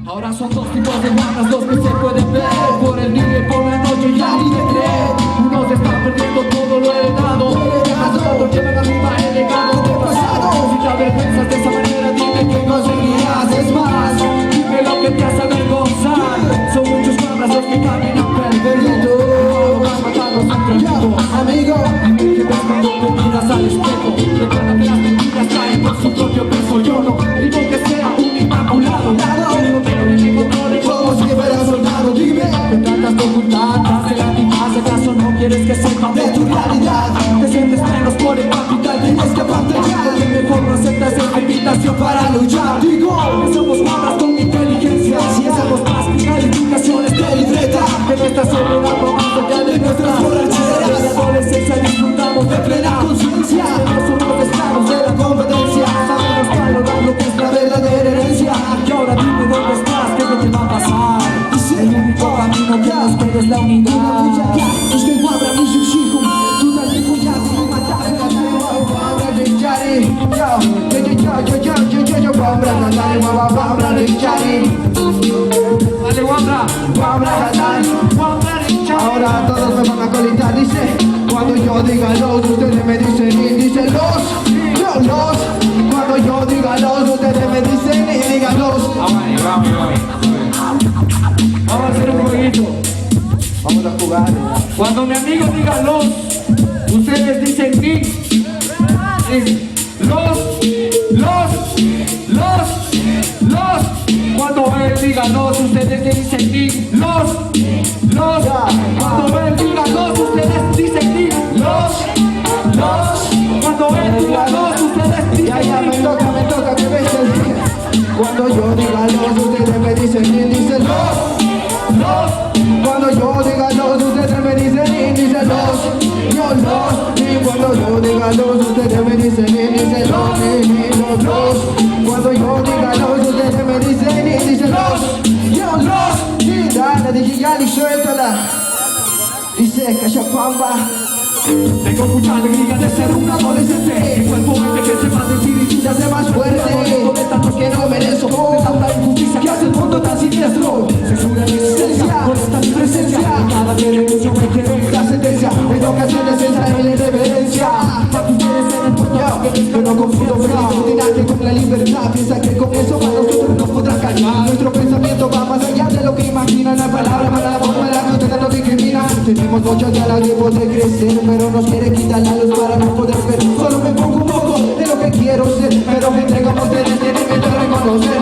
Ahora son dos tipos de ganas los que se pueden ver. Por el día y por la noche ya ni te creen. Unos están perdiendo todo lo heredado, otros llevan arriba el legado del pasado. Si te avergüenzas de esa manera, dime que conseguirás. Es más, dime lo que te hace avergonzar. Son muchos cabras los que caminan perdiendo, van matando siempre amigo. Dime que ves cuando te miras al espejo. Recuerda que las mentiras caen por su propio peso. Yo no digo que sea un inmaculado, te tratas de ocultar, de la mitad, ¿acaso no quieres que sepa de tu realidad? Te sientes menos por el capital, tienes que pantallar. Porque mejor no aceptas esta invitación para luchar. Digo que somos cuadras con inteligencia, si somos más que calificaciones de libreta. Que nuestra soledad no más allá de nuestras borracheras. De la adolescencia disfrutamos de plena conciencia. No somos esclavos de la competencia, sabemos valorar lo que es la verdadera herencia. Y ahora dime dónde estás, qué te va a pasar. El único camino que nos queda es la unidad. Estoy guabra, mi suxijo. Tú das de cuidado, me matas. Guabra de chari. Yo, guabra, dale, guabra de chari. Dale, guabra, guabra de chari. Ahora todos me van a colitar, dice. Cuando yo diga los, ustedes me dicen y dicen los. Cuando yo diga los, ustedes me dicen y digan los. Vamos a hacer un jueguito. Vamos a jugar. Cuando mi amigo diga los, ustedes dicen ni. Los. Cuando él diga los, ustedes dicen ni. Los. Cuando él diga los, ustedes dicen ni. Los. Cuando él diga los, ustedes dicen ni. Ya, me toca, que ves el día. Cuando yo diga los, ustedes me dicen ni, dicen los. Cuando yo diga los, ustedes me dicen y dicen los. Y cuando yo diga los, ustedes me dicen y dicen los. Cuando yo diga los, ustedes me dicen y dicen los. Y dale, DJ, suéltala. Dice Cachapamba. Tengo mucha alegría de ser un adolescente. Mi cuerpo que se va a decir y si se hace más fuerte. De tantos que no merezco, de tanta injusticia que hace el mundo tan siniestro. Censura mi existencia, molesta mi presencia. Cada que renuncio me quiero la sentencia. En ocasiones entra en la irreverencia. Para que ustedes en el mundo que no confundo felicidad con la libertad. Piensa que con eso para nosotros nos podrá calmar. Nuestro pensamiento va más allá de lo que imaginan. La palabra para la forma en la que ustedes nos discriminan. Tenemos muchas ganas de poder crecer, pero nos quiere quitar la luz para no poder ver. Solo me pongo un poco de lo que quiero ser, pero me entrego a ustedes, tienen que reconocer.